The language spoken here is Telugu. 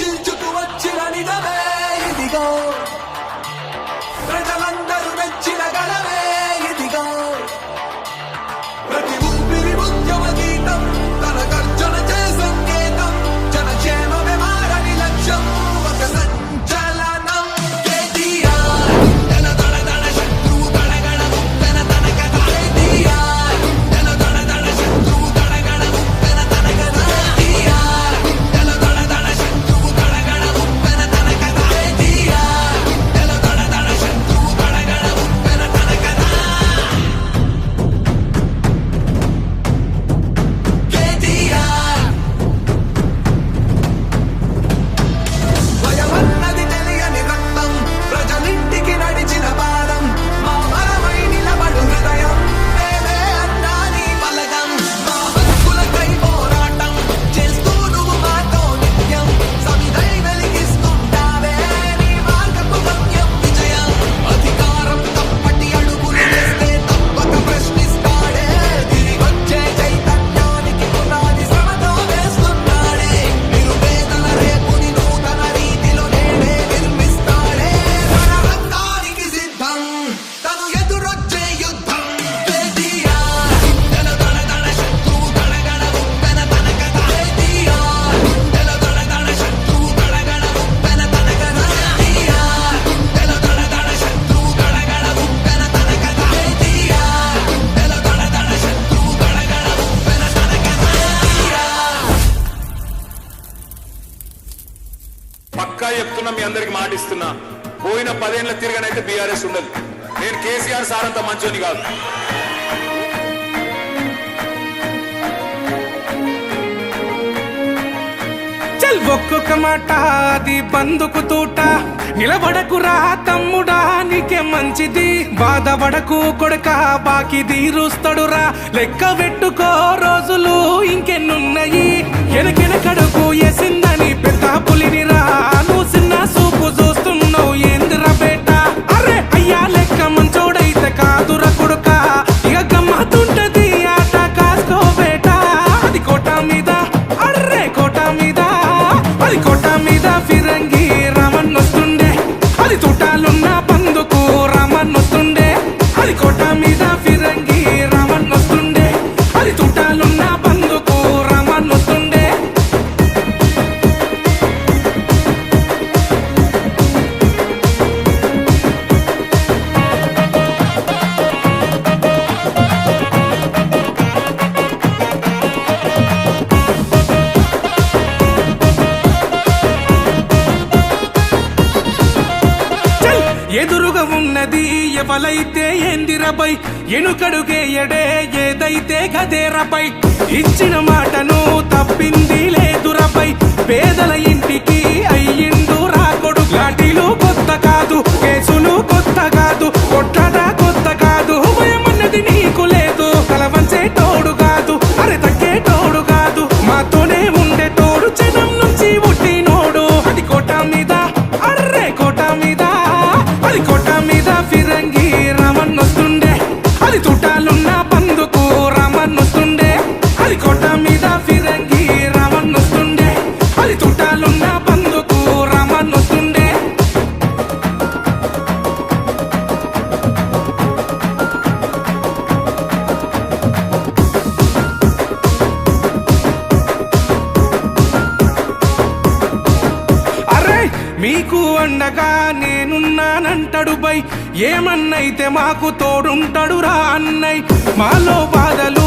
చీల్చుకు వచ్చిన నిజమే ఇదిగో ప్రజలందరూ మెచ్చిన గళమే ఇదిగో ప్రతి ఊపిరి ఉద్యమ గీతం తన గర్జన చే సంకేతం జనక్షేమమే మారని లక్ష్యం ఒక సంచలనం కేటీఆర్ గుండెల దడదడ శత్రువు గడగడ ఉప్పెన తన కథ కేటీఆర్ గుండెల దడదడ శత్రువు గడగడ ఉప్పెన తన కథ కేటీఆర్ గుండెల దడదడ శత్రువు గడగడ ఉప్పెన తన కథ కేటీఆర్ గుండెల దడదడ శత్రువు గడగడ ఉప్పెన తన కథ కేటీఆర్ భయమన్నది తెలియని రక్తం ప్రజలింటికి నడిచిన పాదం మా బలమై నిలబడు హృదయం మేమే అన్నా నీ బలగం మా హక్కులకై పోరాటం చేస్తూ నువ్వు మాతో నిత్యం సమిధై వెలిగిస్తుంటావే నీ మార్గపు గమ్యం విజయం అధికారం తప్పటి అడుగులు వేస్తే తప్పక ప్రశ్నిస్తాడే తిరిగొచ్చే చైతన్యానికి పునాది శ్రమతో వేస్తున్నాడే నిరుపేదల రేపుని నూతన రీతిలో నేడే నిర్మిస్తాడే రణరంగానికి సిద్ధం తను ఎదురొచ్చే యుద్ధం కేటీఆర్ గుండెల దడదడ శత్రువు గడగడ ఉప్పెన తన కథ కేటీఆర్ గుండెల దడదడ శత్రువు గడగడ ఉప్పెన తన కథ కేటీఆర్ గుండెల దడదడ శత్రువు గడగడ ఉప్పెన తన కథ కేటీఆర్ గుండెల దడదడ శత్రువు గడగడ ఉప్పెన తన కథ పక్కా చెప్తున్నా, మీ అందరికి మాటిస్తున్నా, పోయిన 10 ఏళ్ల తిరగనైతే బీఆర్ఎస్ ఉండదు. నేను కేసీఆర్ సార్ అంత మంచోని కాదు. చల్ ఒక్కొక్క మాట అది బందుకు తూట నిలబడకురా తమ్ముడా నీకే మంచిది బాధపడకు కొడక బాకి తీరుస్తాడురా లెక్క పెట్టుకో రోజులు ఇంకెన్నున్నాయి ఎనకెనకడుకు ఎసిందని పెద్ద పులినిరా నువ్వు చిన్న సూపు చూస్తున్నావు ఏందిరా బేట అరే అయ్యా లెక్క మంచోడైతే కాదురా కొడుక ఇక గమ్మతుంటది ఆట కాసుకో బేట అది కోట మీద అర్రే కోట మీద అది కోట మీద ఫిరంగి రామన్ వస్తుండే అది తోటాలున్న బందుకు రామన్ వస్తుండే అది కోట మీద ఫిరంగి రామన్ వస్తుండే అది తోటాలున్న బందుకు రామన్ వస్తుండే చల్ ఎదురుగా ఉన్నది ఎవలైతే ఏందిరబై ఎనుకడుగేయడే ఏదైతే గదేరపై ఇచ్చిన మాటను తప్పింది లేదురపై పేదల ఇంటికి అయ్యిండు రాకొడు లాఠీలు కొత్త కాదు కేసులు కొత్త కాదు కొట్టడ కొత్త కాదు భయమన్నది నీకు లేదు కలవంచే తోడు కాదు అరే తగ్గే తోడు కాదు మాతోనే ఉండే తోడు జనం నుంచి పుట్టినోడు అది కోట మీద అర్రే కోట మీద అది కోట మీద ఫిరంగి రామన్ వస్తుండే అది తోటాలున్న బందుకు రామన్ వస్తుండే అది కోట మీద ఫిరంగి రామన్ వస్తుండే అది తోటాలున్న బందుకు రామన్ వస్తుండే అరే మీకు అండగా నేనున్నానంటాడు బై ఏమన్నైతే మాకు తోడుంటాడు రా అన్నయ్ మాలో బాధలు